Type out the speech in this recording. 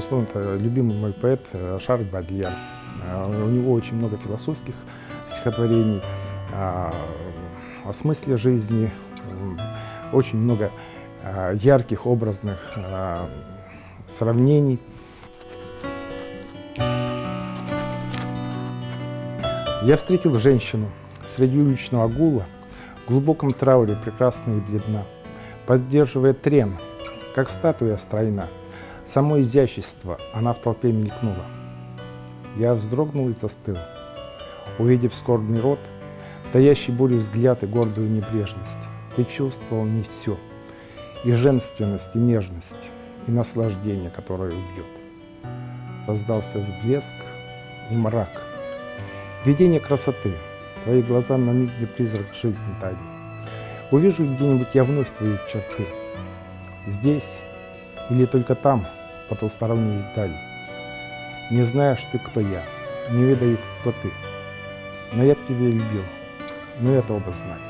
безусловно, это любимый мой поэт Шарль Бадлер. У него очень много философских стихотворений о смысле жизни, очень много ярких образных сравнений. Я встретил женщину среди уличного гула, в глубоком трауре прекрасна и бледна, поддерживая трен, как статуя стройна. Само изящество она в толпе мелькнула. Я вздрогнул и застыл, увидев скорбный рот, таящий болью взгляд и гордую небрежность. Ты чувствовал не все, и женственность, и нежность, и наслаждение, которое убьет. Раздался взблеск и мрак, видение красоты, твои глаза на миг мне призрак жизни дали. Увижу где-нибудь я вновь твои черты, здесь или только там, потусторонней дали. Не знаешь ты, кто я, не ведаю, кто ты, но я б тебя любил, но это оба знаю.